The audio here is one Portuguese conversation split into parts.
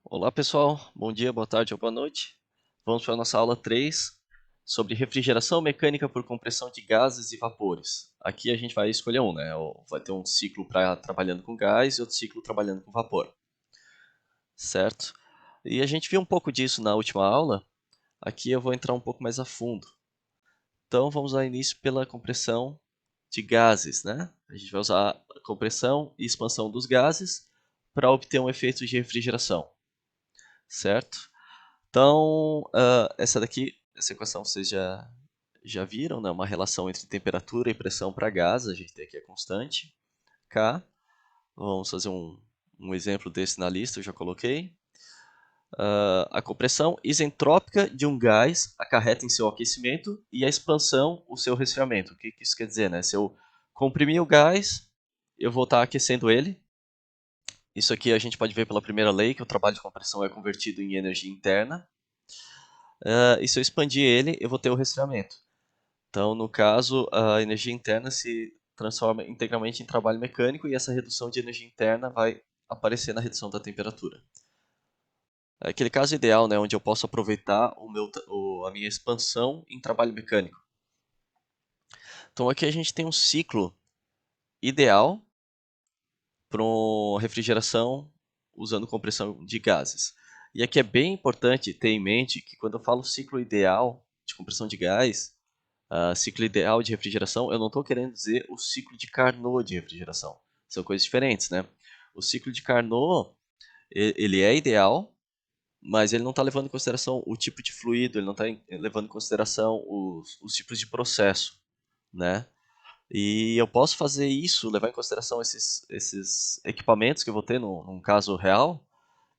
Olá pessoal, bom dia, boa tarde ou boa noite. Vamos para a nossa aula 3 sobre refrigeração mecânica por compressão de gases e vapores. Aqui a gente vai escolher um, né? Vai ter um ciclo trabalhando com gás e outro ciclo trabalhando com vapor, certo? E a gente viu um pouco disso na última aula, aqui eu vou entrar um pouco mais a fundo. Então vamos dar início pela compressão de gases, né? A gente vai usar a compressão e expansão dos gases para obter um efeito de refrigeração, certo? Então, essa equação vocês já viram, né? Uma relação entre temperatura e pressão para gás, a gente tem aqui a constante, K. Vamos fazer um exemplo desse na lista, eu já coloquei. A compressão isentrópica de um gás acarreta em seu aquecimento e a expansão o seu resfriamento. O que isso quer dizer, né? Se eu comprimir o gás, eu vou estar aquecendo ele. Isso aqui a gente pode ver pela primeira lei, que o trabalho de compressão é convertido em energia interna. E se eu expandir ele, eu vou ter o resfriamento. Então, no caso, a energia interna se transforma integralmente em trabalho mecânico e essa redução de energia interna vai aparecer na redução da temperatura. É aquele caso ideal, né, onde eu posso aproveitar a minha expansão em trabalho mecânico. Então, aqui a gente tem um ciclo ideal para uma refrigeração usando compressão de gases. E aqui é bem importante ter em mente que quando eu falo ciclo ideal de compressão de gás, ciclo ideal de refrigeração, eu não estou querendo dizer o ciclo de Carnot de refrigeração. São coisas diferentes, né? O ciclo de Carnot, ele é ideal, mas ele não está levando em consideração o tipo de fluido, ele não está levando em consideração os tipos de processo, né? E eu posso fazer isso, levar em consideração esses equipamentos que eu vou ter num caso real,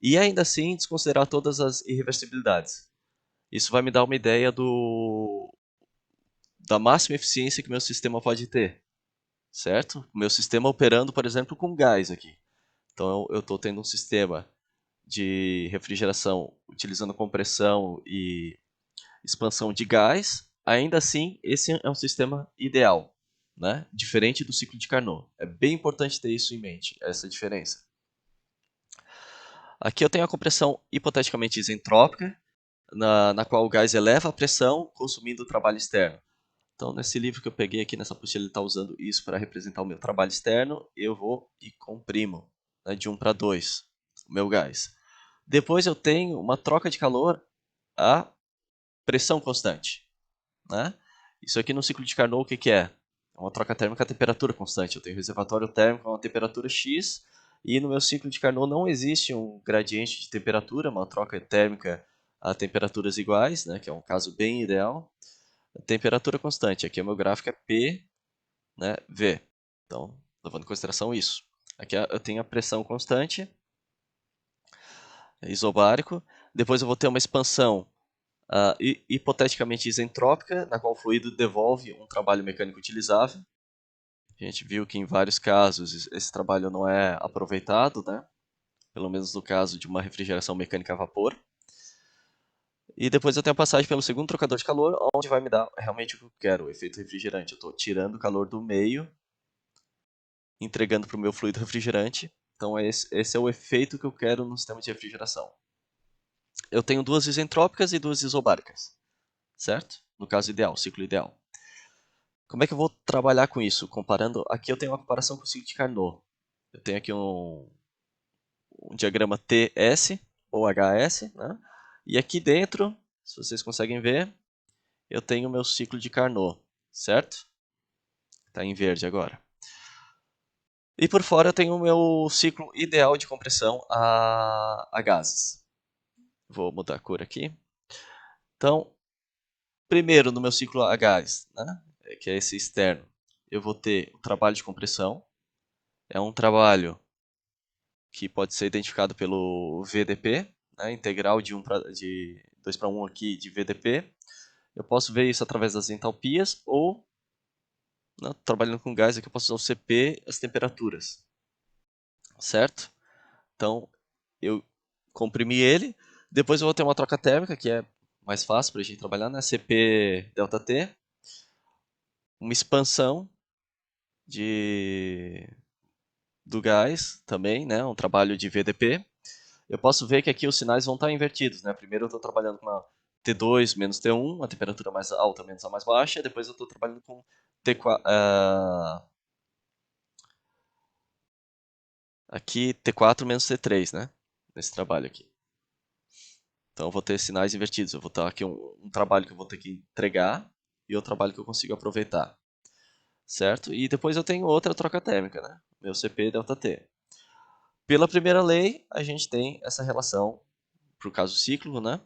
e ainda assim desconsiderar todas as irreversibilidades. Isso vai me dar uma ideia da máxima eficiência que meu sistema pode ter, certo? O meu sistema operando, por exemplo, com gás aqui. Então eu estou tendo um sistema de refrigeração utilizando compressão e expansão de gás. Ainda assim, esse é um sistema ideal, né? Diferente do ciclo de Carnot. É bem importante ter isso em mente, essa diferença. Aqui eu tenho a compressão hipoteticamente isentrópica, na qual o gás eleva a pressão consumindo o trabalho externo. Então, nesse livro que eu peguei aqui, nessa apostila, ele está usando isso para representar o meu trabalho externo. Eu vou e comprimo, né, de 1 para 2, o meu gás. Depois eu tenho uma troca de calor a pressão constante, né? Isso aqui no ciclo de Carnot, o que é? É uma troca térmica a temperatura constante. Eu tenho reservatório térmico a uma temperatura X, e no meu ciclo de Carnot não existe um gradiente de temperatura, uma troca térmica a temperaturas iguais, né, que é um caso bem ideal. Temperatura constante, aqui o meu gráfico é P, né, V. Então, levando em consideração isso. Aqui eu tenho a pressão constante, isobárico. Depois eu vou ter uma expansão hipoteticamente isentrópica, na qual o fluido devolve um trabalho mecânico utilizável. A gente viu que em vários casos esse trabalho não é aproveitado, né? Pelo menos no caso de uma refrigeração mecânica a vapor. E depois eu tenho a passagem pelo segundo trocador de calor, onde vai me dar realmente o que eu quero, o efeito refrigerante. Eu estou tirando o calor do meio, entregando para o meu fluido refrigerante. Então esse é o efeito que eu quero no sistema de refrigeração. Eu tenho duas isentrópicas e duas isobáricas, certo? No caso ideal, ciclo ideal. Como é que eu vou trabalhar com isso? Comparando, aqui eu tenho uma comparação com o ciclo de Carnot. Eu tenho aqui um diagrama TS ou HS, né? E aqui dentro, se vocês conseguem ver, eu tenho o meu ciclo de Carnot, certo? Está em verde agora. E por fora eu tenho o meu ciclo ideal de compressão a gases. Vou mudar a cor aqui. Então, primeiro no meu ciclo a gás, né, que é esse externo, eu vou ter o trabalho de compressão. É um trabalho que pode ser identificado pelo VDP, né, integral de 2 para 1 aqui de VDP. Eu posso ver isso através das entalpias ou, né, trabalhando com gás aqui eu posso usar o CP, as temperaturas, certo? Então eu comprimi ele, depois eu vou ter uma troca térmica que é mais fácil para a gente trabalhar, né? CP delta T, uma expansão de do gás também, né? Um trabalho de VDP. eu posso ver que aqui os sinais vão estar invertidos, né? Primeiro eu estou trabalhando com uma T2 menos T1, a temperatura mais alta menos a mais baixa, e depois eu estou trabalhando com T4, aqui T4 menos T3, né? Nesse trabalho aqui. Então eu vou ter sinais invertidos. Eu vou ter aqui um trabalho que eu vou ter que entregar e outro trabalho que eu consigo aproveitar. Certo? E depois eu tenho outra troca térmica, né? Meu CP ΔT. Pela primeira lei, a gente tem essa relação, para o caso cíclico, né?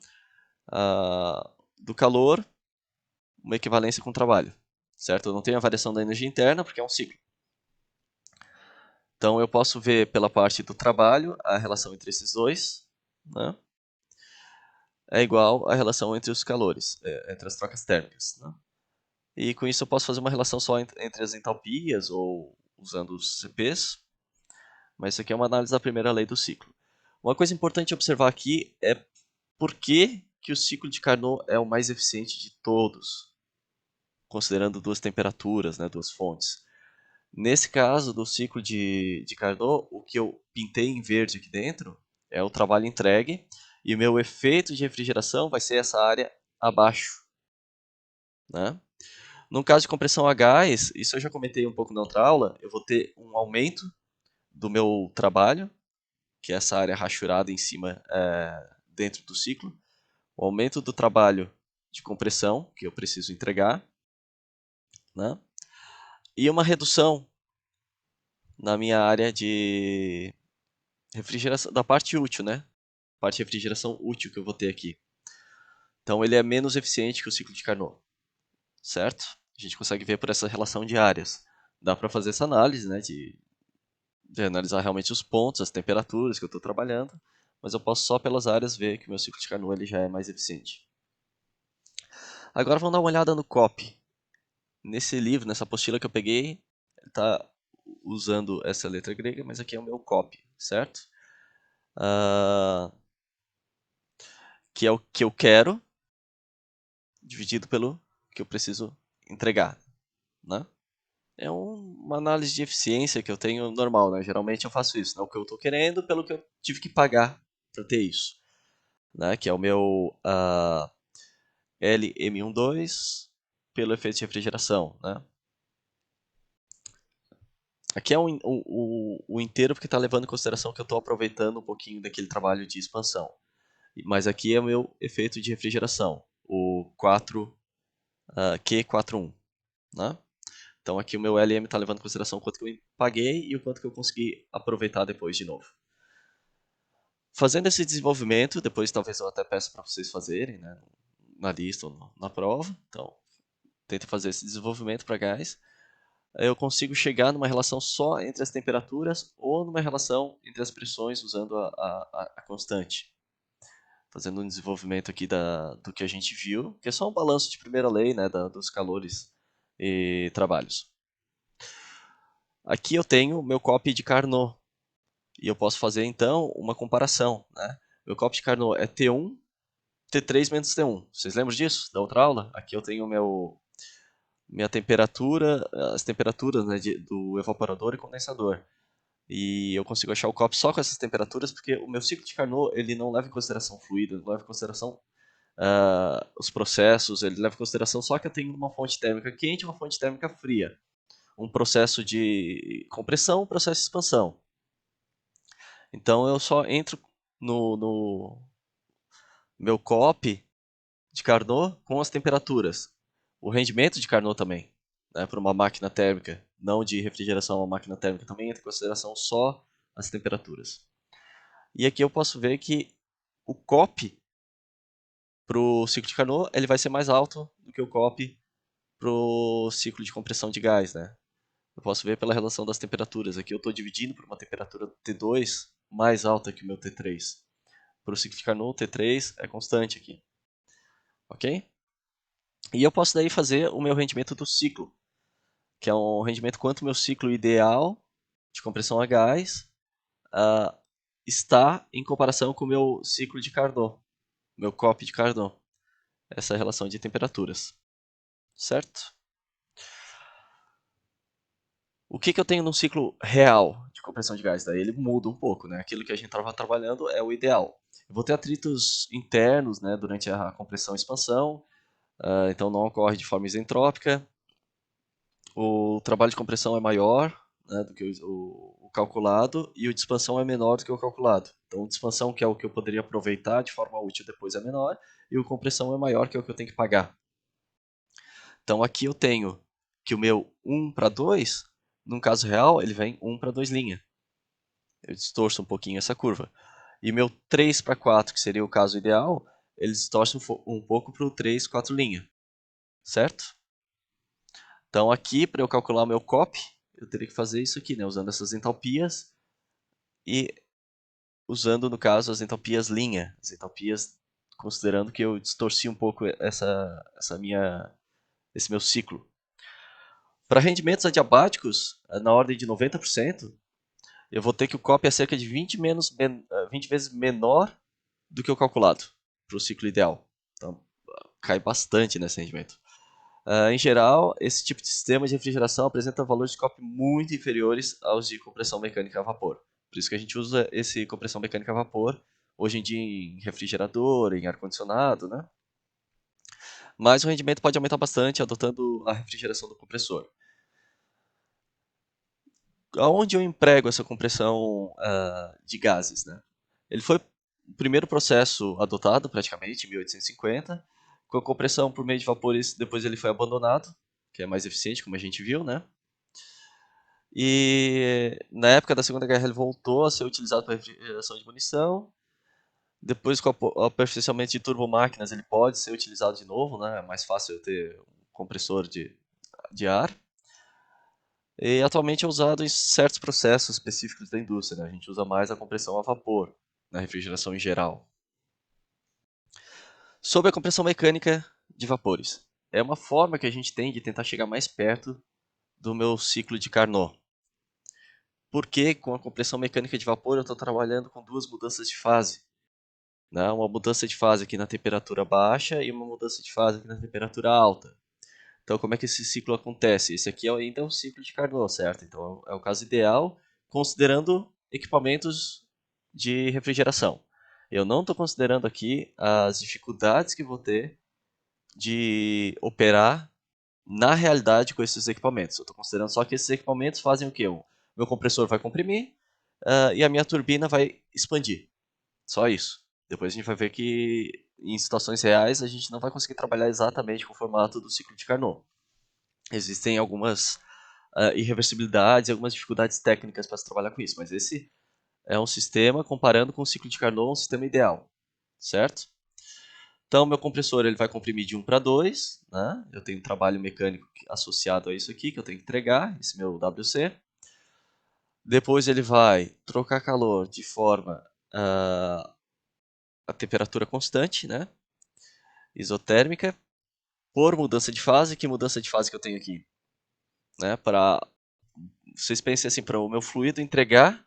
Do calor, uma equivalência com o trabalho. Certo? Eu não tenho a variação da energia interna, porque é um ciclo. Então eu posso ver pela parte do trabalho a relação entre esses dois, né? É igual à relação entre os calores, entre as trocas térmicas, né? E com isso eu posso fazer uma relação só entre as entalpias ou usando os CPs, mas isso aqui é uma análise da primeira lei do ciclo. Uma coisa importante observar aqui é por que o ciclo de Carnot é o mais eficiente de todos, considerando duas temperaturas, né, duas fontes. Nesse caso do ciclo de Carnot, o que eu pintei em verde aqui dentro é o trabalho entregue, e o meu efeito de refrigeração vai ser essa área abaixo, né? No caso de compressão a gás, isso eu já comentei um pouco na outra aula, eu vou ter um aumento do meu trabalho, que é essa área rachurada em cima dentro do ciclo, o aumento do trabalho de compressão, que eu preciso entregar, né? E uma redução na minha área de refrigeração, da parte útil, né? Parte de refrigeração útil que eu vou ter aqui. Então ele é menos eficiente que o ciclo de Carnot, certo? A gente consegue ver por essa relação de áreas. Dá para fazer essa análise, né, de analisar realmente os pontos, as temperaturas que eu estou trabalhando, mas eu posso só pelas áreas ver que o meu ciclo de Carnot ele já é mais eficiente. Agora vamos dar uma olhada no COP. Nesse livro, nessa apostila que eu peguei, ele está usando essa letra grega, mas aqui é o meu COP, certo? Que é o que eu quero, dividido pelo que eu preciso entregar, né? É uma análise de eficiência que eu tenho normal, né? Geralmente eu faço isso, né? O que eu estou querendo pelo que eu tive que pagar para ter isso, né? Que é o meu LM12 pelo efeito de refrigeração, né? Aqui é o inteiro porque está levando em consideração que eu estou aproveitando um pouquinho daquele trabalho de expansão. Mas aqui é o meu efeito de refrigeração, o 4Q41, né? Então aqui o meu LM está levando em consideração o quanto que eu paguei e o quanto que eu consegui aproveitar depois de novo. Fazendo esse desenvolvimento, depois talvez eu até peça para vocês fazerem, né, na lista ou na prova. Então, tente fazer esse desenvolvimento para gás. Eu consigo chegar numa relação só entre as temperaturas ou numa relação entre as pressões usando a constante. Fazendo um desenvolvimento aqui do que a gente viu, que é só um balanço de primeira lei, né, dos calores e trabalhos. Aqui eu tenho meu copy de Carnot, e eu posso fazer então uma comparação, né? Meu copy de Carnot é T1, T3 menos T1. Vocês lembram disso, da outra aula? Aqui eu tenho minha temperatura, as temperaturas, né, do evaporador e condensador. E eu consigo achar o copy só com essas temperaturas, porque o meu ciclo de Carnot ele não leva em consideração fluido, não leva em consideração os processos, ele leva em consideração só que eu tenho uma fonte térmica quente e uma fonte térmica fria. Um processo de compressão, um processo de expansão. Então eu só entro no meu copy de Carnot com as temperaturas. O rendimento de Carnot também, né, para uma máquina térmica, não de refrigeração, uma máquina térmica também entra em consideração só as temperaturas. E aqui eu posso ver que o copy para o ciclo de Carnot ele vai ser mais alto do que o copy para o ciclo de compressão de gás, né? Eu posso ver pela relação das temperaturas. Aqui eu estou dividindo por uma temperatura T2 mais alta que o meu T3. Para o ciclo de Carnot, o T3 é constante aqui. Ok? E eu posso daí fazer o meu rendimento do ciclo, que é um rendimento quanto o meu ciclo ideal de compressão a gás está em comparação com o meu ciclo de Carnot, meu COP de Carnot. Essa é a relação de temperaturas. Certo? O que eu tenho num ciclo real de compressão de gás. Daí ele muda um pouco, né? Aquilo que a gente estava trabalhando é o ideal. Eu vou ter atritos internos, né, durante a compressão e expansão, então não ocorre de forma isentrópica. O trabalho de compressão é maior, né, do que o calculado, e o de expansão é menor do que o calculado. Então, o de expansão, que é o que eu poderia aproveitar de forma útil depois, é menor, e o compressão é maior, que é o que eu tenho que pagar. Então, aqui eu tenho que o meu 1 para 2, num caso real, ele vem 1 para 2 linha. Eu distorço um pouquinho essa curva. E meu 3 para 4, que seria o caso ideal, ele distorce um pouco para o 3, 4 linha. Certo? Então aqui, para eu calcular o meu COP, eu teria que fazer isso aqui, né? Usando essas entalpias e usando, no caso, as entalpias linha. As entalpias, considerando que eu distorci um pouco esse meu ciclo. Para rendimentos adiabáticos, na ordem de 90%, eu vou ter que o COP é cerca de 20 vezes menor do que o calculado para o ciclo ideal. Então, cai bastante nesse rendimento. Em geral, esse tipo de sistema de refrigeração apresenta valores de COP muito inferiores aos de compressão mecânica a vapor. Por isso que a gente usa esse compressão mecânica a vapor hoje em dia em refrigerador, em ar-condicionado, né? Mas o rendimento pode aumentar bastante adotando a refrigeração do compressor. Aonde eu emprego essa compressão de gases, né? Ele foi o primeiro processo adotado, praticamente, em 1850, com a compressão por meio de vapores, depois ele foi abandonado, que é mais eficiente, como a gente viu, né? E na época da Segunda Guerra ele voltou a ser utilizado para refrigeração de munição. Depois, com o aperfeiçoamento de turbomáquinas, ele pode ser utilizado de novo, né? É mais fácil eu ter um compressor de ar. E atualmente é usado em certos processos específicos da indústria, né? A gente usa mais a compressão a vapor na refrigeração em geral. Sobre a compressão mecânica de vapores. É uma forma que a gente tem de tentar chegar mais perto do meu ciclo de Carnot. Porque com a compressão mecânica de vapor eu estou trabalhando com duas mudanças de fase. Né? Uma mudança de fase aqui na temperatura baixa e uma mudança de fase aqui na temperatura alta. Então, como é que esse ciclo acontece? Esse aqui ainda é um ciclo de Carnot, certo? Então, é o caso ideal, considerando equipamentos de refrigeração. Eu não estou considerando aqui as dificuldades que vou ter de operar na realidade com esses equipamentos. Eu estou considerando só que esses equipamentos fazem o quê? O meu compressor vai comprimir e a minha turbina vai expandir. Só isso. Depois a gente vai ver que em situações reais a gente não vai conseguir trabalhar exatamente com o formato do ciclo de Carnot. Existem algumas irreversibilidades e algumas dificuldades técnicas para se trabalhar com isso, mas esse é um sistema, comparando com o ciclo de Carnot, um sistema ideal, certo? Então, meu compressor ele vai comprimir de 1 para 2, né? Eu tenho um trabalho mecânico associado a isso aqui, que eu tenho que entregar, esse meu WC. Depois ele vai trocar calor de forma a temperatura constante, né? Isotérmica, por mudança de fase. Que mudança de fase que eu tenho aqui? Né? Para vocês pensem assim, para o meu fluido entregar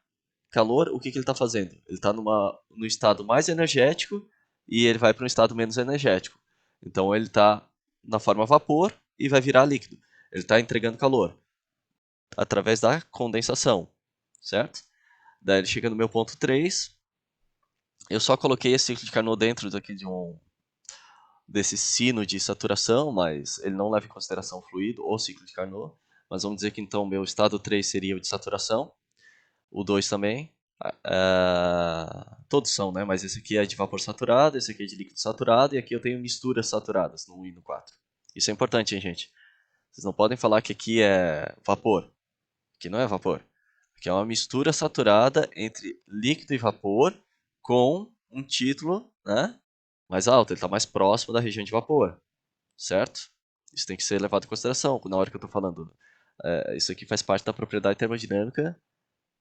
calor, o que ele está fazendo? Ele está no estado mais energético e ele vai para um estado menos energético. Então ele está na forma vapor e vai virar líquido. Ele está entregando calor através da condensação, certo? Daí ele chega no meu ponto 3. Eu só coloquei esse ciclo de Carnot dentro daqui desse sino de saturação, mas ele não leva em consideração o fluido ou ciclo de Carnot. Mas vamos dizer que então o meu estado 3 seria o de saturação, o 2 também. Todos são, né? Mas esse aqui é de vapor saturado, esse aqui é de líquido saturado, e aqui eu tenho misturas saturadas no 1 e no 4. Isso é importante, hein, gente? Vocês não podem falar que aqui é vapor. Aqui não é vapor. Aqui é uma mistura saturada entre líquido e vapor com um título, né, mais alto. Ele está mais próximo da região de vapor, certo? Isso tem que ser levado em consideração na hora que eu estou falando. Isso aqui faz parte da propriedade termodinâmica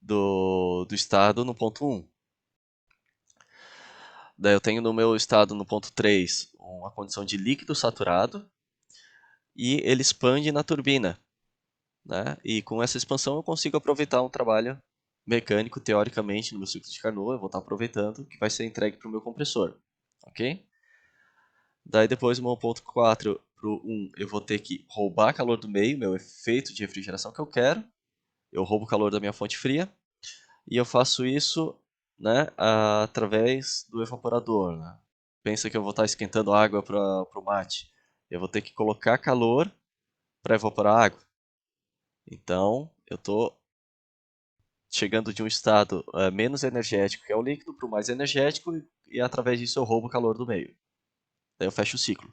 do estado no ponto 1. Daí eu tenho no meu estado no ponto 3 uma condição de líquido saturado e ele expande na turbina. Né? E com essa expansão eu consigo aproveitar um trabalho mecânico, teoricamente, no meu ciclo de Carnot, eu vou estar aproveitando, que vai ser entregue para o meu compressor. Ok? Daí depois, do meu ponto 4 para o 1, eu vou ter que roubar calor do meio, meu efeito de refrigeração que eu quero. Eu roubo o calor da minha fonte fria. E eu faço isso, né, através do evaporador, né? Pensa que eu vou estar esquentando água para o mate. Eu vou ter que colocar calor para evaporar a água. Então, eu estou chegando de um estado menos energético, que é o líquido, para o mais energético, e através disso eu roubo o calor do meio. Daí eu fecho o ciclo.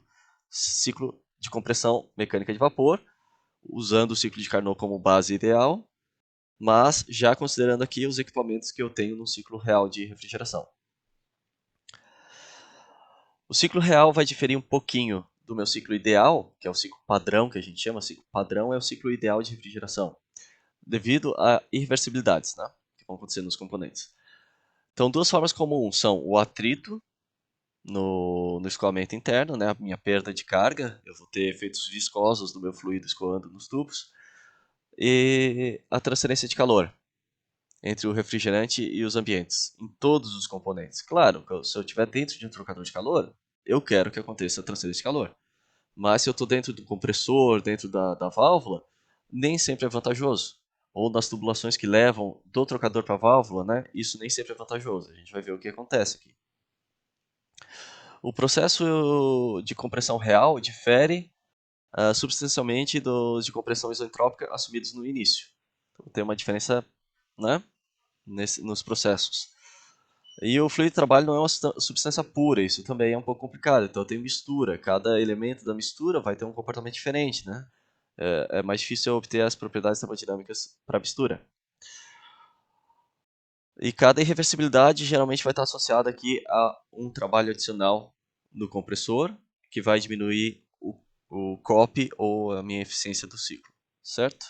Ciclo de compressão mecânica de vapor, usando o ciclo de Carnot como base ideal, mas já considerando aqui os equipamentos que eu tenho no ciclo real de refrigeração. O ciclo real vai diferir um pouquinho do meu ciclo ideal, que é o ciclo padrão, que a gente chama. O ciclo padrão é o ciclo ideal de refrigeração, devido a irreversibilidades, né, que vão acontecer nos componentes. Então, duas formas comuns são o atrito no escoamento interno, né, a minha perda de carga, eu vou ter efeitos viscosos do meu fluido escoando nos tubos, e a transferência de calor entre o refrigerante e os ambientes, em todos os componentes. Claro, se eu estiver dentro de um trocador de calor, eu quero que aconteça a transferência de calor. Mas se eu estou dentro do compressor, dentro da válvula, nem sempre é vantajoso. Ou nas tubulações que levam do trocador para a válvula, né, isso nem sempre é vantajoso. A gente vai ver o que acontece aqui. O processo de compressão real difere substancialmente dos de compressão isentrópica assumidos no início. Então, tem uma diferença, né, nos processos. E o fluido de trabalho não é uma substância pura, isso também é um pouco complicado. Então tem mistura, cada elemento da mistura vai ter um comportamento diferente, né? É mais difícil obter as propriedades termodinâmicas para mistura. E cada irreversibilidade geralmente vai estar associada aqui a um trabalho adicional no compressor, que vai diminuir o COP ou a minha eficiência do ciclo, certo?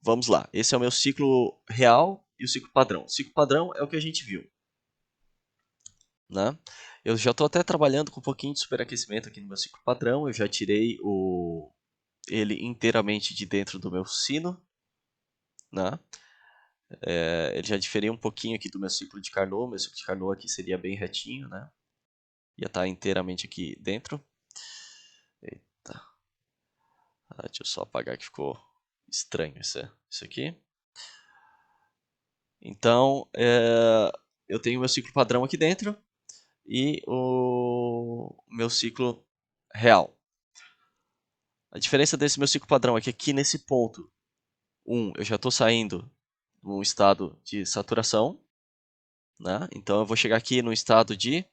Vamos lá, esse é o meu ciclo real e o ciclo padrão. O ciclo padrão é o que a gente viu, né? Eu já estou até trabalhando com um pouquinho de superaquecimento aqui no meu ciclo padrão. Eu já tirei ele inteiramente de dentro do meu sino, né? Ele já diferia um pouquinho aqui do meu ciclo de Carnot. Meu ciclo de Carnot aqui seria bem retinho, né? Ia estar inteiramente aqui dentro. Eita. Deixa eu só apagar que ficou estranho isso aqui. Então, eu tenho meu ciclo padrão aqui dentro e o meu ciclo real. A diferença desse meu ciclo padrão é que aqui nesse ponto, eu já estou saindo num estado de saturação, né? Então eu vou chegar aqui no estado de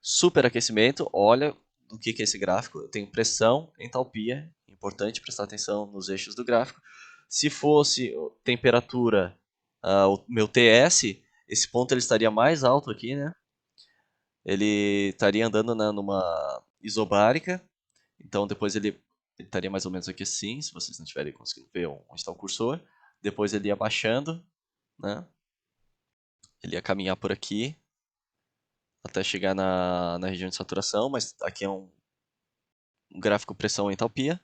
superaquecimento. Olha do que é esse gráfico. Eu tenho pressão, entalpia. Importante prestar atenção nos eixos do gráfico. Se fosse temperatura, o meu TS, esse ponto ele estaria mais alto aqui, né? Ele estaria andando numa isobárica. Então depois ele estaria mais ou menos aqui assim, se vocês não estiverem conseguindo ver onde está o cursor. Depois ele ia baixando, né? Ele ia caminhar por aqui até chegar na região de saturação, mas aqui é um gráfico pressão e entalpia.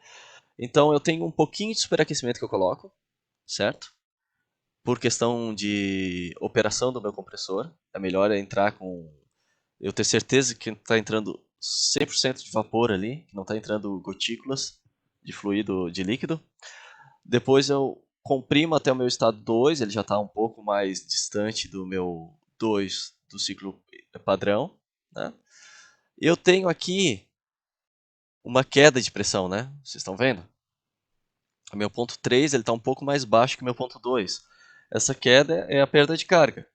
Então eu tenho um pouquinho de superaquecimento que eu coloco, certo? Por questão de operação do meu compressor, é melhor entrar com... Eu ter certeza que está entrando 100% de vapor ali, que não está entrando gotículas de fluido, de líquido. Depois eu comprimo até o meu estado 2, ele já está um pouco mais distante do meu 2 do ciclo padrão, né? Eu tenho aqui uma queda de pressão, né? Vocês estão vendo? O meu ponto 3 está um pouco mais baixo que o meu ponto 2. Essa queda é a perda de carga.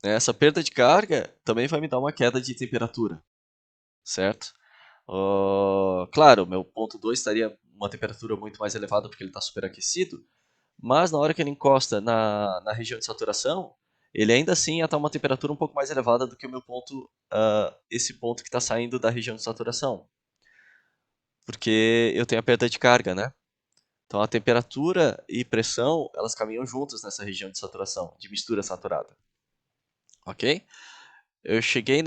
Essa perda de carga também vai me dar uma queda de temperatura, certo? Claro, meu ponto 2 estaria uma temperatura muito mais elevada porque ele está superaquecido, mas na hora que ele encosta na região de saturação, ele ainda assim ia estar uma temperatura um pouco mais elevada do que o meu ponto, esse ponto que está saindo da região de saturação. Porque eu tenho a perda de carga, né? Então a temperatura e pressão, elas caminham juntas nessa região de saturação, de mistura saturada. Ok? Eu cheguei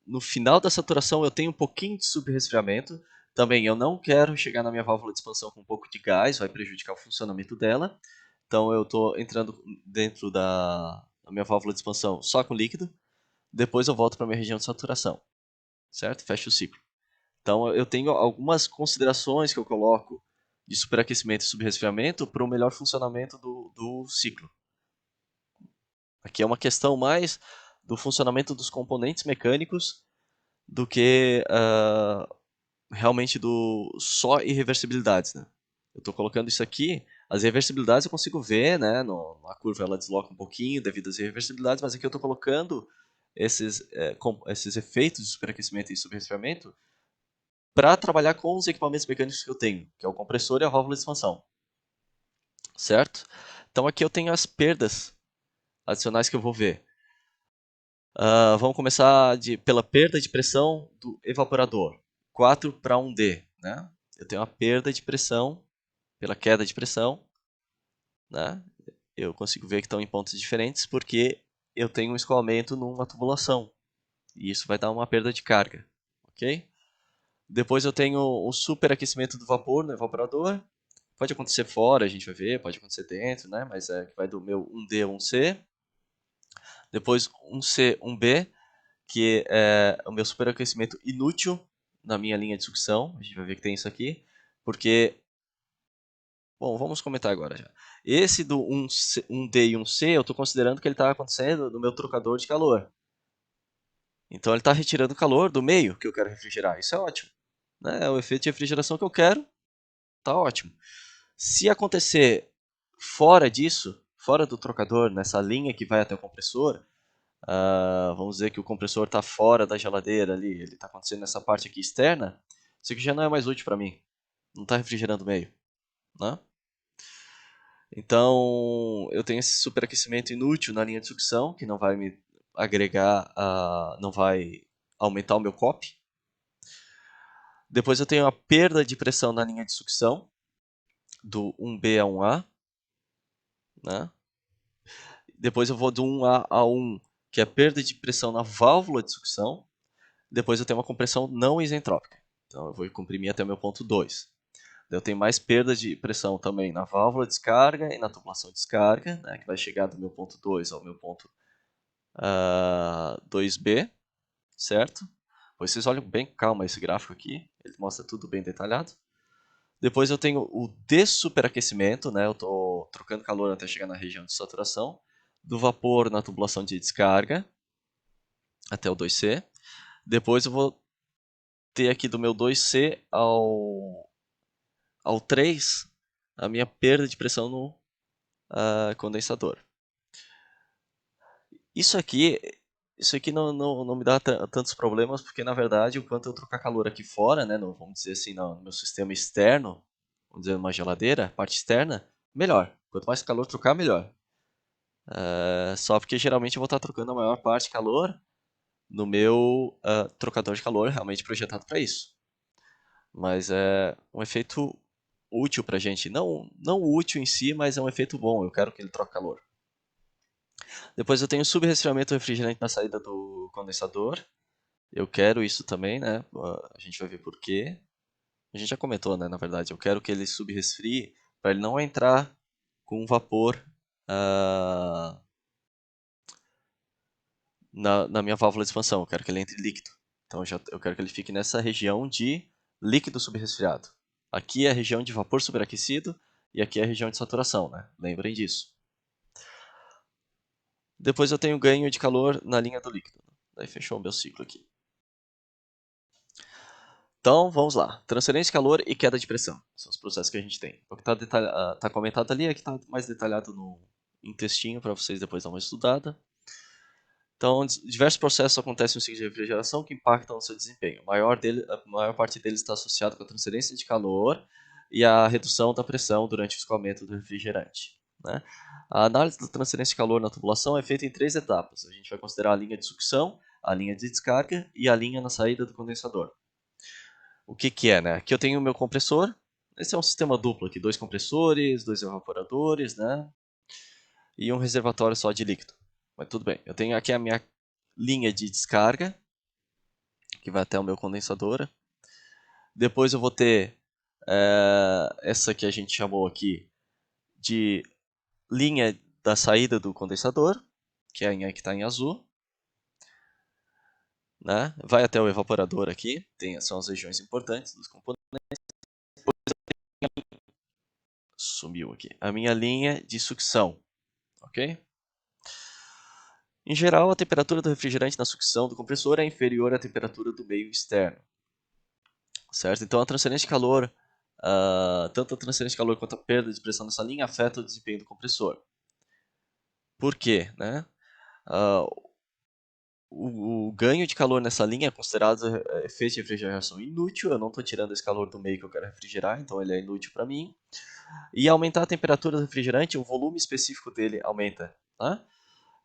no final da saturação eu tenho um pouquinho de subresfriamento. Também eu não quero chegar na minha válvula de expansão com um pouco de gás, vai prejudicar o funcionamento dela. Então eu estou entrando dentro da minha válvula de expansão só com líquido. Depois eu volto para a minha região de saturação, certo? Fecho o ciclo. Então eu tenho algumas considerações que eu coloco de superaquecimento e subresfriamento para o melhor funcionamento do ciclo. Aqui é uma questão mais do funcionamento dos componentes mecânicos do que realmente do só irreversibilidades, né? Eu estou colocando isso aqui, as reversibilidades eu consigo ver, né? Na curva ela desloca um pouquinho devido às irreversibilidades, mas aqui eu estou colocando esses efeitos de superaquecimento e subresfriamento para trabalhar com os equipamentos mecânicos que eu tenho, que é o compressor e a válvula de expansão, certo? Então aqui eu tenho as perdas adicionais que eu vou ver. Vamos começar pela perda de pressão do evaporador, 4 para 1D, né? Eu tenho a perda de pressão pela queda de pressão, né? Eu consigo ver que estão em pontos diferentes porque eu tenho um escoamento numa tubulação e isso vai dar uma perda de carga, ok? Depois eu tenho o superaquecimento do vapor no evaporador. Pode acontecer fora, a gente vai ver, pode acontecer dentro, né? Mas vai do meu 1D a 1C. Depois 1C, 1B, que é o meu superaquecimento inútil na minha linha de sucção. A gente vai ver que tem isso aqui, porque... Bom, vamos comentar agora já. Esse do 1D e 1C, eu estou considerando que ele está acontecendo no meu trocador de calor. Então ele está retirando calor do meio que eu quero refrigerar. Isso é ótimo, né? É o efeito de refrigeração que eu quero, tá ótimo. Se acontecer fora disso, fora do trocador, nessa linha que vai até o compressor, vamos dizer que o compressor está fora da geladeira ali, ele está acontecendo nessa parte aqui externa, isso aqui já não é mais útil para mim. Não está refrigerando o meio, né? Então, eu tenho esse superaquecimento inútil na linha de sucção, que não vai me agregar, não vai aumentar o meu COP. Depois eu tenho a perda de pressão na linha de sucção, do 1B a 1A, né? Depois eu vou do 1A a 1, que é a perda de pressão na válvula de sucção. Depois eu tenho uma compressão não isentrópica. Então eu vou comprimir até o meu ponto 2. Eu tenho mais perda de pressão também na válvula de descarga e na tubulação de descarga, né, que vai chegar do meu ponto 2 ao meu ponto 2B, certo? Pois vocês olham bem calma esse gráfico aqui, ele mostra tudo bem detalhado. Depois eu tenho o dessuperaquecimento, né, eu estou trocando calor até chegar na região de saturação, do vapor na tubulação de descarga, até o 2C. Depois eu vou ter aqui do meu 2C ao 3 a minha perda de pressão no condensador. Isso aqui não me dá tantos problemas, porque na verdade, o quanto eu trocar calor aqui fora, né, vamos dizer assim, no meu sistema externo, vamos dizer, uma geladeira, parte externa, melhor. Quanto mais calor trocar, melhor. Só porque geralmente eu vou estar trocando a maior parte de calor no meu trocador de calor, realmente projetado para isso. Mas é um efeito útil para a gente. Não útil em si, mas é um efeito bom. Eu quero que ele troque calor. Depois eu tenho subresfriamento refrigerante na saída do condensador. Eu quero isso também, né? A gente vai ver por quê. A gente já comentou, né? Na verdade, eu quero que ele subresfrie para ele não entrar com vapor na minha válvula de expansão. Eu quero que ele entre líquido. Então eu quero que ele fique nessa região de líquido subresfriado. Aqui é a região de vapor superaquecido e aqui é a região de saturação, né? Lembrem disso. Depois eu tenho ganho de calor na linha do líquido. Daí fechou o meu ciclo aqui. Então, vamos lá. Transferência de calor e queda de pressão. São os processos que a gente tem. O que está comentado ali é que está mais detalhado em textinho para vocês depois dar uma estudada. Então, diversos processos acontecem no ciclo de refrigeração que impactam no seu desempenho. A maior parte deles está associado com a transferência de calor e a redução da pressão durante o escoamento do refrigerante, né? A análise da transferência de calor na tubulação é feita em 3 etapas. A gente vai considerar a linha de sucção, a linha de descarga e a linha na saída do condensador. O que é, né? Aqui eu tenho o meu compressor. Esse é um sistema duplo aqui, 2 compressores, 2 evaporadores, né? E um reservatório só de líquido. Mas tudo bem. Eu tenho aqui a minha linha de descarga, que vai até o meu condensador. Depois eu vou ter essa que a gente chamou aqui de linha da saída do condensador, que é a linha que está em azul. Né? Vai até o evaporador aqui, são as regiões importantes dos componentes. sumiu aqui, a minha linha de sucção, ok? Em geral, a temperatura do refrigerante na sucção do compressor é inferior à temperatura do meio externo, certo? Então a transferência de calor, tanto a transferência de calor quanto a perda de pressão nessa linha afeta o desempenho do compressor. Por quê, né? Uh, o ganho de calor nessa linha é considerado efeito de refrigeração inútil. Eu não estou tirando esse calor do meio que eu quero refrigerar, então ele é inútil para mim. E aumentar a temperatura do refrigerante, o volume específico dele aumenta. Tá?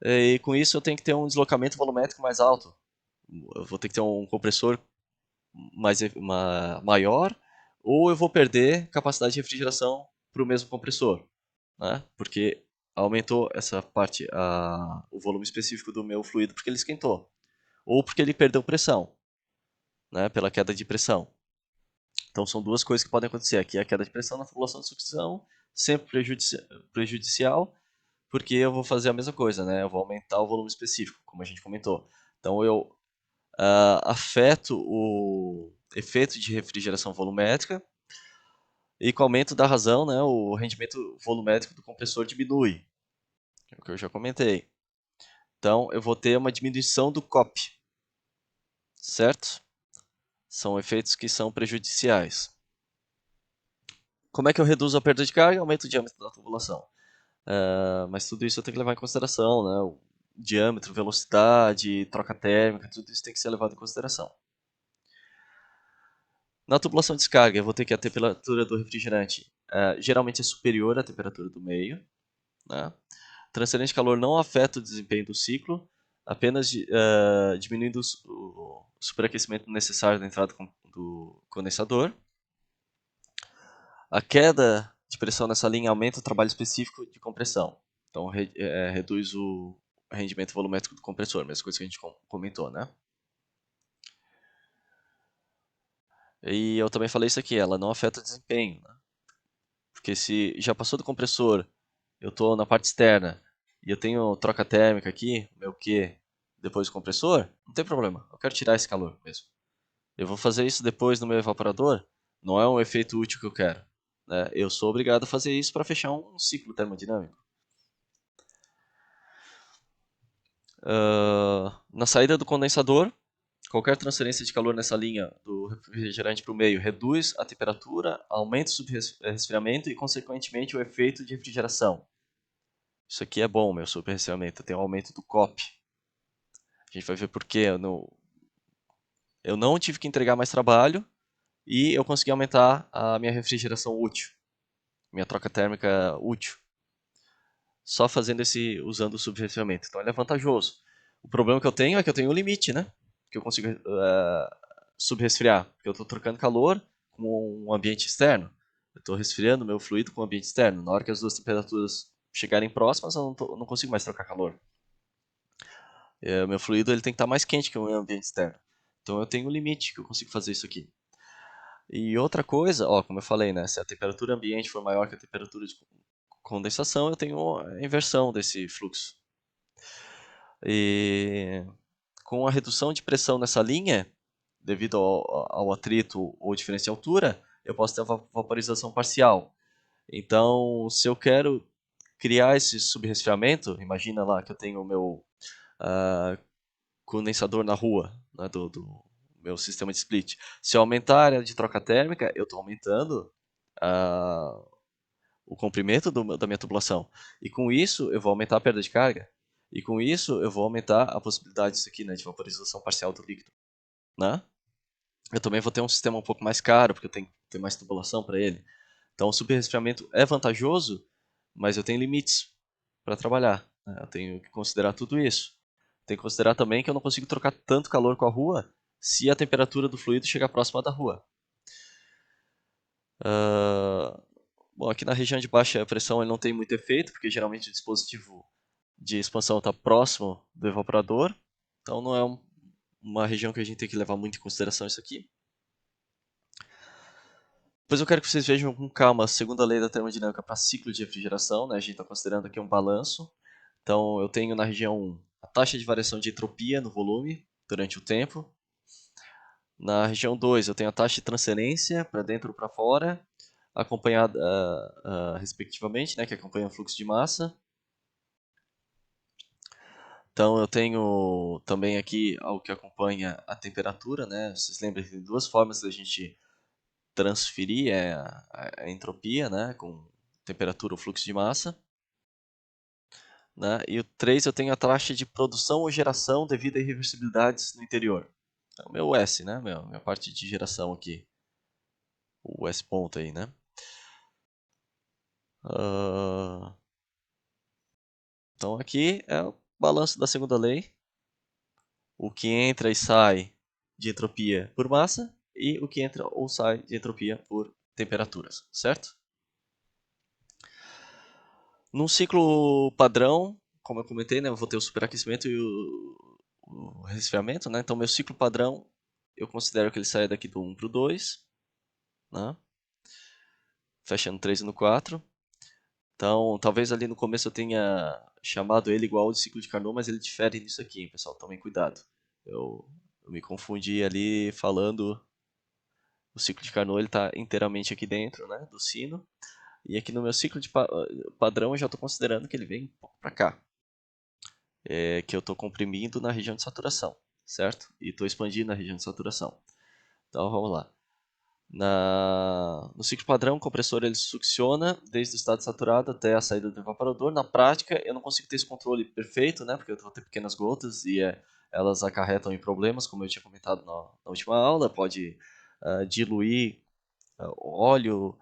E com isso eu tenho que ter um deslocamento volumétrico mais alto. Eu vou ter que ter um compressor maior, ou eu vou perder capacidade de refrigeração para o mesmo compressor, né? Porque aumentou essa parte, o volume específico do meu fluido porque ele esquentou, ou porque ele perdeu pressão, né? Pela queda de pressão. Então são duas coisas que podem acontecer. Aqui a queda de pressão na tubulação de sucção, sempre prejudicial, porque eu vou fazer a mesma coisa, né? Eu vou aumentar o volume específico, como a gente comentou. Então eu afeto o efeito de refrigeração volumétrica, e com o aumento da razão, né, o rendimento volumétrico do compressor diminui, é o que eu já comentei. Então eu vou ter uma diminuição do COP, certo? São efeitos que são prejudiciais. Como é que eu reduzo a perda de carga? Aumento o diâmetro da tubulação. Mas tudo isso eu tenho que levar em consideração, né? O diâmetro, velocidade, troca térmica, tudo isso tem que ser levado em consideração. Na tubulação de descarga, eu vou ter que a temperatura do refrigerante geralmente é superior à temperatura do meio. Né? Transferência de calor não afeta o desempenho do ciclo, apenas diminuindo o superaquecimento necessário da entrada do condensador. A queda de pressão nessa linha aumenta o trabalho específico de compressão. Então, reduz o rendimento volumétrico do compressor, mesma coisa que a gente comentou, né? E eu também falei isso aqui, ela não afeta o desempenho, né? Porque se já passou do compressor, eu estou na parte externa e eu tenho troca térmica aqui, meu Q, depois do compressor, não tem problema, eu quero tirar esse calor mesmo. Eu vou fazer isso depois no meu evaporador, não é um efeito útil que eu quero. Né? Eu sou obrigado a fazer isso para fechar um ciclo termodinâmico. Na saída do condensador, qualquer transferência de calor nessa linha do refrigerante para o meio reduz a temperatura, aumenta o subresfriamento e, consequentemente, o efeito de refrigeração. Isso aqui é bom, meu superresfriamento. Tem um aumento do COP. A gente vai ver por quê. Eu não tive que entregar mais trabalho e eu consegui aumentar a minha refrigeração útil, minha troca térmica útil, só fazendo usando o subresfriamento. Então ele é vantajoso. O problema que eu tenho é que eu tenho um limite, né? Que eu consigo subresfriar, porque eu estou trocando calor com um ambiente externo. Eu estou resfriando meu fluido com o ambiente externo. Na hora que as duas temperaturas chegarem próximas, eu não consigo mais trocar calor. O meu fluido ele tem que estar mais quente que o meu ambiente externo. Então eu tenho um limite que eu consigo fazer isso aqui. E outra coisa, como eu falei, né, se a temperatura ambiente for maior que a temperatura de condensação, eu tenho a inversão desse fluxo. E com a redução de pressão nessa linha, devido ao atrito ou diferença de altura, eu posso ter a vaporização parcial. Então, se eu quero criar esse subresfriamento, imagina lá que eu tenho o meu condensador na rua, né, do meu sistema de split. Se eu aumentar a área de troca térmica, eu estou aumentando o comprimento da minha tubulação. E com isso, eu vou aumentar a perda de carga. E com isso, eu vou aumentar a possibilidade disso aqui, né, de vaporização parcial do líquido. Né? Eu também vou ter um sistema um pouco mais caro, porque eu tenho que ter mais tubulação para ele. Então, o superresfriamento é vantajoso, mas eu tenho limites para trabalhar. Né? Eu tenho que considerar tudo isso. Tenho que considerar também que eu não consigo trocar tanto calor com a rua se a temperatura do fluido chegar próxima da rua. Bom, aqui na região de baixa pressão ele não tem muito efeito, porque geralmente o dispositivo de expansão está próximo do evaporador. Então não é uma região que a gente tem que levar muito em consideração isso aqui. Depois eu quero que vocês vejam com calma a segunda lei da termodinâmica para ciclo de refrigeração. Né? A gente está considerando aqui um balanço. Então eu tenho na região 1 a taxa de variação de entropia no volume durante o tempo. Na região 2 eu tenho a taxa de transferência para dentro ou para fora, acompanhada respectivamente, né, que acompanha o fluxo de massa. Então eu tenho também aqui algo que acompanha a temperatura, né? Vocês lembram que tem duas formas da gente transferir a entropia, né, com temperatura ou fluxo de massa. Né? E o 3 eu tenho a taxa de produção ou geração devido a irreversibilidades no interior. É o meu S, né? Minha parte de geração aqui. O S ponto aí, né? Então aqui é o balanço da segunda lei. O que entra e sai de entropia por massa e o que entra ou sai de entropia por temperaturas, certo? Num ciclo padrão, como eu comentei, né, eu vou ter o superaquecimento e o resfriamento, né? Então meu ciclo padrão, eu considero que ele saia daqui do 1 para o 2, né? Fechando 3 no 4. Então, talvez ali no começo eu tenha chamado ele igual ao de ciclo de Carnot, mas ele difere nisso aqui, hein, pessoal. Tomem cuidado. Eu me confundi ali falando. O ciclo de Carnot está inteiramente aqui dentro, né, do sino. E aqui no meu ciclo de padrão eu já estou considerando que ele vem um pouco para cá. Que eu estou comprimindo na região de saturação, certo? E estou expandindo na região de saturação. Então vamos lá. No ciclo padrão, o compressor ele succiona desde o estado saturado até a saída do evaporador. Na prática, eu não consigo ter esse controle perfeito, né? Porque eu vou ter pequenas gotas e elas acarretam em problemas, como eu tinha comentado na última aula. Pode diluir óleo,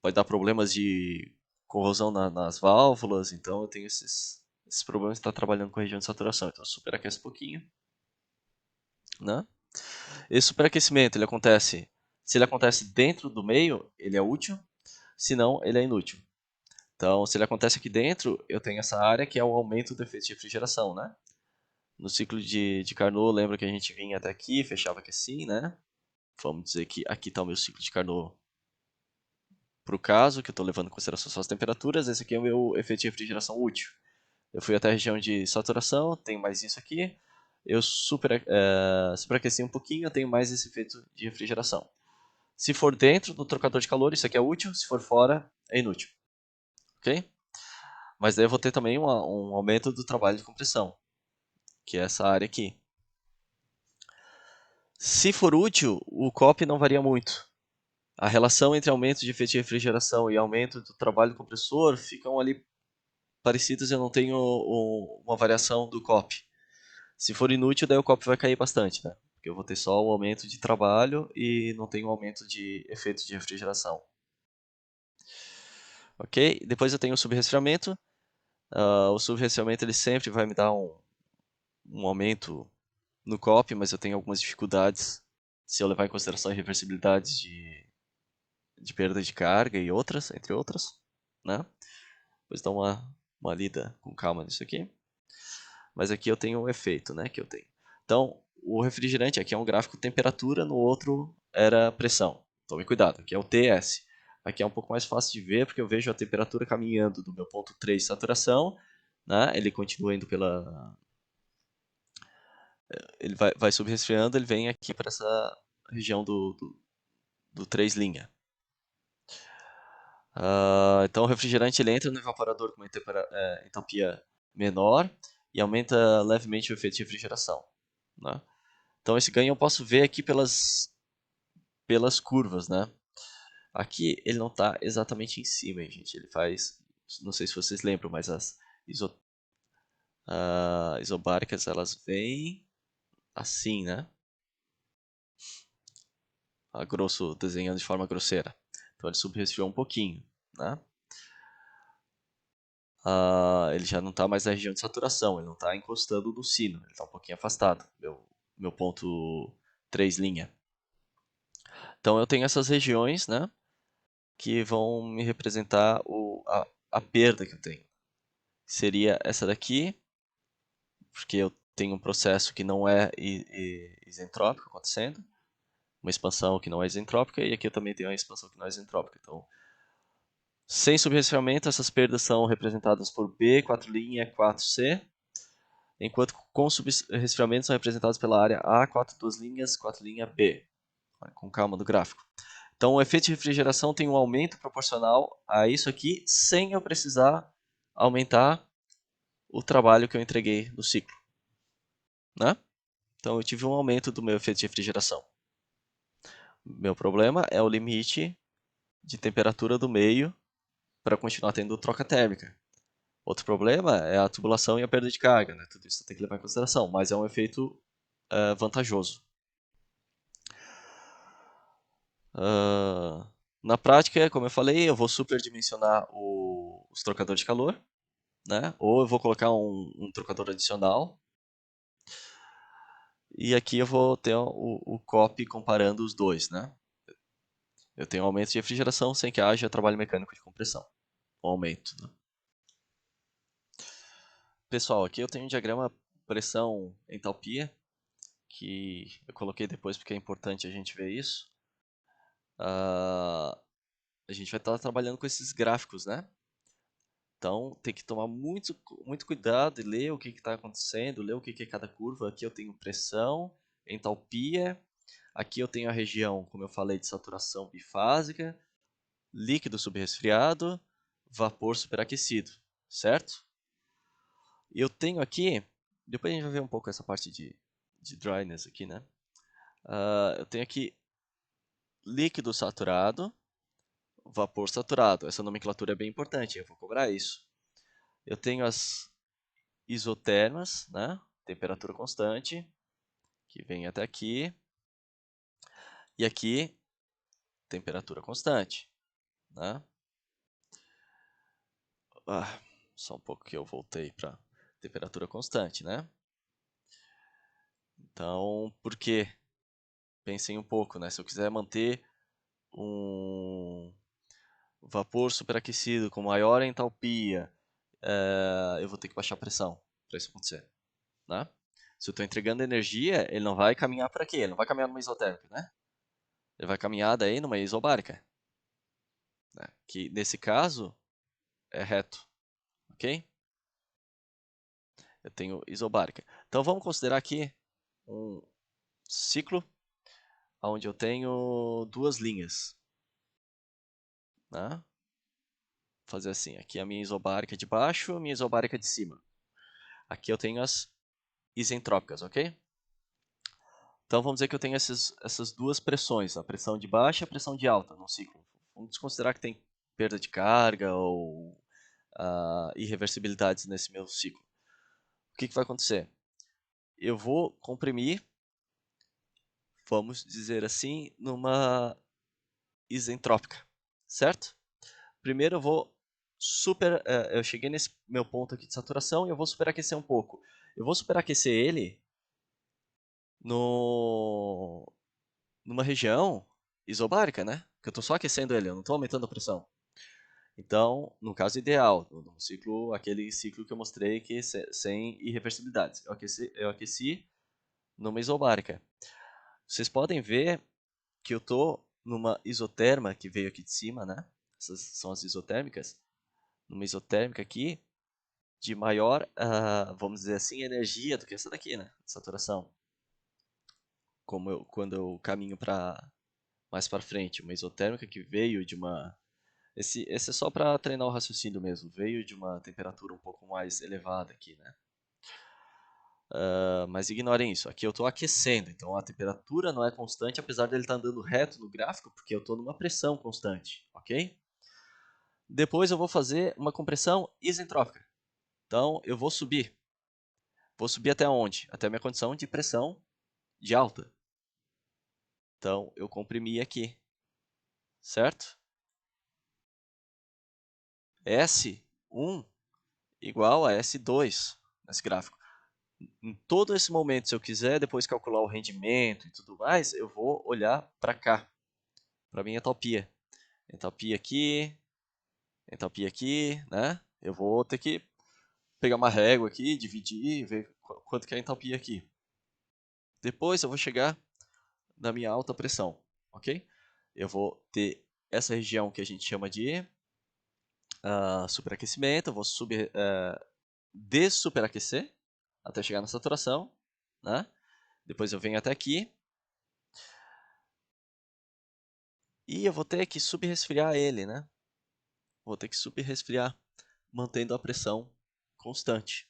pode dar problemas de corrosão nas válvulas. Então, eu tenho esses problemas de estar trabalhando com a região de saturação. Então, superaquece um pouquinho, né? Esse superaquecimento ele acontece, se ele acontece dentro do meio, ele é útil, se não, ele é inútil. Então, se ele acontece aqui dentro, eu tenho essa área que é o aumento do efeito de refrigeração, né? No ciclo de Carnot, lembra que a gente vinha até aqui, fechava aqui assim, né? Vamos dizer que aqui está o meu ciclo de Carnot para o caso, que eu estou levando em consideração só as temperaturas, esse aqui é o meu efeito de refrigeração útil. Eu fui até a região de saturação, tenho mais isso aqui. Eu superaqueci um pouquinho, eu tenho mais esse efeito de refrigeração. Se for dentro do trocador de calor, isso aqui é útil. Se for fora, é inútil. Ok? Mas daí eu vou ter também um aumento do trabalho de compressão, que é essa área aqui. Se for útil, o COP não varia muito. A relação entre aumento de efeito de refrigeração e aumento do trabalho do compressor ficam ali parecidas e eu não tenho uma variação do COP. Se for inútil, daí o COP vai cair bastante, né? Porque eu vou ter só o aumento de trabalho e não tenho um aumento de efeito de refrigeração. Ok? Depois eu tenho o subresfriamento. O subresfriamento ele sempre vai me dar um aumento no COP, mas eu tenho algumas dificuldades se eu levar em consideração a reversibilidade de perda de carga e outras, entre outras, né? Depois dá uma lida com calma nisso aqui. Mas aqui eu tenho o efeito, né, que eu tenho. Então, o refrigerante aqui é um gráfico temperatura, no outro era pressão. Tome cuidado, aqui é o TS. Aqui é um pouco mais fácil de ver, porque eu vejo a temperatura caminhando do meu ponto 3 de saturação, né? Ele continua indo pela... Ele vai subresfriando, ele vem aqui para essa região do 3'. Então o refrigerante ele entra no evaporador com uma entropia menor e aumenta levemente o efeito de refrigeração, né? Então esse ganho eu posso ver aqui pelas curvas, né? Aqui ele não está exatamente em cima, hein, gente. Ele faz, não sei se vocês lembram, mas as isobáricas elas vêm assim, né? A grosso, desenhando de forma grosseira. Então ele subresfriou um pouquinho, né? Ele já não está mais na região de saturação, ele não está encostando no sino, ele está um pouquinho afastado, meu ponto 3'. Então eu tenho essas regiões, né, que vão me representar a perda que eu tenho. Seria essa daqui, porque eu tenho um processo que não é isentrópico acontecendo, uma expansão que não é isentrópica, e aqui eu também tenho uma expansão que não é isentrópica. Então, sem subresfriamento, essas perdas são representadas por B, 4', 4C, enquanto com subresfriamento são representadas pela área A, 4 duas linhas, 4' B. Com calma do gráfico. Então, o efeito de refrigeração tem um aumento proporcional a isso aqui, sem eu precisar aumentar o trabalho que eu entreguei no ciclo, né? Então, eu tive um aumento do meu efeito de refrigeração. Meu problema é o limite de temperatura do meio para continuar tendo troca térmica. Outro problema é a tubulação e a perda de carga, né? Tudo isso você tem que levar em consideração, mas é um efeito vantajoso. Na prática, como eu falei, eu vou superdimensionar os trocadores de calor, né? Ou eu vou colocar um trocador adicional. E aqui eu vou ter o copy comparando os dois, né? Eu tenho um aumento de refrigeração sem que haja trabalho mecânico de compressão. Um aumento, né? Pessoal, aqui eu tenho um diagrama pressão-entalpia, que eu coloquei depois porque é importante a gente ver isso. A gente vai estar trabalhando com esses gráficos, né? Então tem que tomar muito cuidado e ler o que está acontecendo, ler o que é cada curva. Aqui eu tenho pressão, entalpia, aqui eu tenho a região, como eu falei, de saturação bifásica, líquido subresfriado, vapor superaquecido, certo? E eu tenho aqui, depois a gente vai ver um pouco essa parte de dryness aqui, né? Eu tenho aqui líquido saturado, vapor saturado. Essa nomenclatura é bem importante, eu vou cobrar isso. Eu tenho as isotermas, né? Temperatura constante, que vem até aqui. E aqui, temperatura constante, né? Só um pouco que eu voltei para temperatura constante, né? Então, por quê? Pensem um pouco, né? Se eu quiser manter um vapor superaquecido com maior entalpia, eu vou ter que baixar a pressão para isso acontecer, né? Se eu estou entregando energia, ele não vai caminhar para quê? Ele não vai caminhar numa isotérmica, né? Ele vai caminhar daí numa isobárica, né? Que nesse caso é reto, ok? Eu tenho isobárica. Então vamos considerar aqui um ciclo onde eu tenho duas linhas, né? Fazer assim, aqui a minha isobárica de baixo, a minha isobárica de cima. Aqui eu tenho as isentrópicas, ok? Então vamos dizer que eu tenho essas duas pressões, a pressão de baixa e a pressão de alta no ciclo. Vamos considerar que tem perda de carga ou irreversibilidades nesse meu ciclo. O que vai acontecer? Eu vou comprimir, vamos dizer assim, numa isentrópica, certo? Primeiro eu cheguei nesse meu ponto aqui de saturação e eu vou superaquecer um pouco. Eu vou superaquecer ele numa região isobárica, né? Que eu estou só aquecendo ele, eu não estou aumentando a pressão. Então, no caso ideal, no ciclo, aquele ciclo que eu mostrei que sem irreversibilidades, eu aqueci numa isobárica. Vocês podem ver que eu estou numa isoterma que veio aqui de cima, né? Essas são as isotérmicas. Numa isotérmica aqui de maior, vamos dizer assim, energia do que essa daqui, né? Saturação. Quando eu caminho mais para frente, uma isotérmica que veio de uma... Esse é só para treinar o raciocínio mesmo. Veio de uma temperatura um pouco mais elevada aqui, né? Mas ignorem isso. Aqui eu estou aquecendo, então a temperatura não é constante, apesar dele estar andando reto no gráfico, porque eu estou numa pressão constante, ok? Depois eu vou fazer uma compressão isentrópica. Então eu vou subir. Vou subir até onde? Até a minha condição de pressão de alta. Então eu comprimi aqui, certo? S1 igual a S2 nesse gráfico. Em todo esse momento, se eu quiser depois calcular o rendimento e tudo mais, eu vou olhar para cá, para minha entalpia. Entalpia aqui, né? Eu vou ter que pegar uma régua aqui, dividir, ver quanto que é a entalpia aqui. Depois eu vou chegar na minha alta pressão, ok? Eu vou ter essa região que a gente chama de superaquecimento, eu vou dessuperaquecer até chegar na saturação, né? Depois eu venho até aqui. E eu vou ter que subresfriar ele, né? Vou ter que subresfriar, mantendo a pressão constante.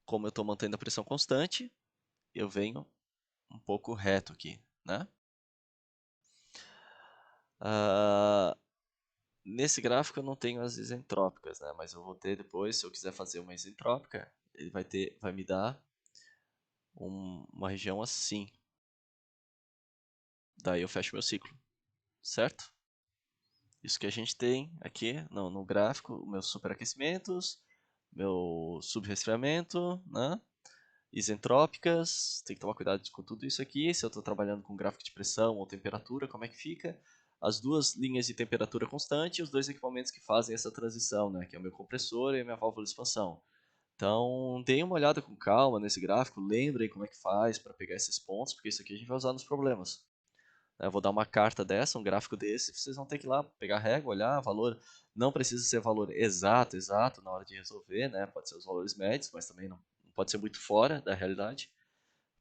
Como eu estou mantendo a pressão constante, eu venho um pouco reto aqui, né? Ah, nesse gráfico eu não tenho as isentrópicas, né? Mas eu vou ter depois, se eu quiser fazer uma isentrópica, ele vai me dar uma região assim. Daí eu fecho meu ciclo, certo? Isso que a gente tem aqui no gráfico, meus superaquecimentos, meu subresfriamento, né? Isentrópicas, tem que tomar cuidado com tudo isso aqui. Se eu estou trabalhando com gráfico de pressão ou temperatura, como é que fica? As duas linhas de temperatura constante e os dois equipamentos que fazem essa transição, né? Que é o meu compressor e a minha válvula de expansão. Então, deem uma olhada com calma nesse gráfico, lembrem como é que faz para pegar esses pontos, porque isso aqui a gente vai usar nos problemas. Eu vou dar uma carta dessa, um gráfico desse, vocês vão ter que ir lá pegar a régua, olhar valor. Não precisa ser valor exato na hora de resolver, né? Pode ser os valores médios, mas também não pode ser muito fora da realidade.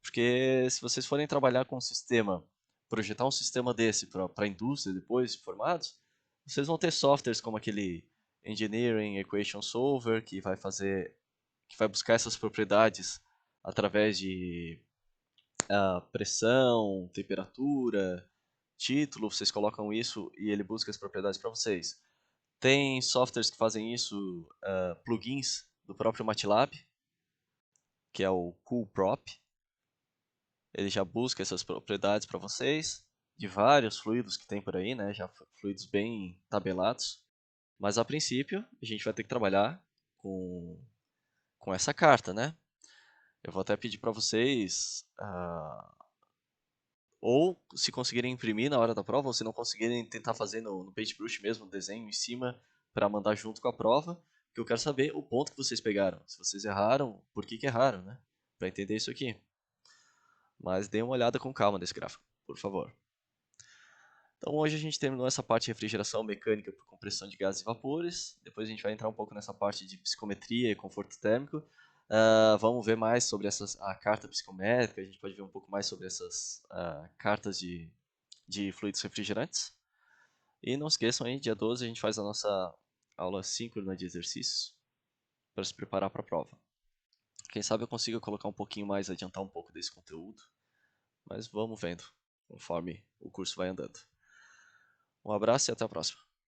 Porque se vocês forem trabalhar com um sistema, projetar um sistema desse para a indústria depois de formados, vocês vão ter softwares como aquele Engineering Equation Solver, que vai buscar essas propriedades através de pressão, temperatura, título, vocês colocam isso e ele busca as propriedades para vocês. Tem softwares que fazem isso, plugins do próprio MATLAB, que é o CoolProp. Ele já busca essas propriedades para vocês, de vários fluidos que tem por aí, né? Já fluidos bem tabelados. Mas a princípio, a gente vai ter que trabalhar com essa carta, né? Eu vou até pedir para vocês, ou se conseguirem imprimir na hora da prova, ou se não conseguirem tentar fazer no Paintbrush mesmo, o desenho em cima, para mandar junto com a prova, que eu quero saber o ponto que vocês pegaram. Se vocês erraram, por que erraram, né? Para entender isso aqui. Mas deem uma olhada com calma nesse gráfico, por favor. Então hoje a gente terminou essa parte de refrigeração mecânica por compressão de gases e vapores. Depois a gente vai entrar um pouco nessa parte de psicometria e conforto térmico. Vamos ver mais sobre a carta psicométrica, a gente pode ver um pouco mais sobre essas cartas de fluidos refrigerantes. E não esqueçam aí, dia 12 a gente faz a nossa aula síncrona de exercícios para se preparar para a prova. Quem sabe eu consiga colocar um pouquinho mais, adiantar um pouco desse conteúdo, mas vamos vendo conforme o curso vai andando. Um abraço e até a próxima.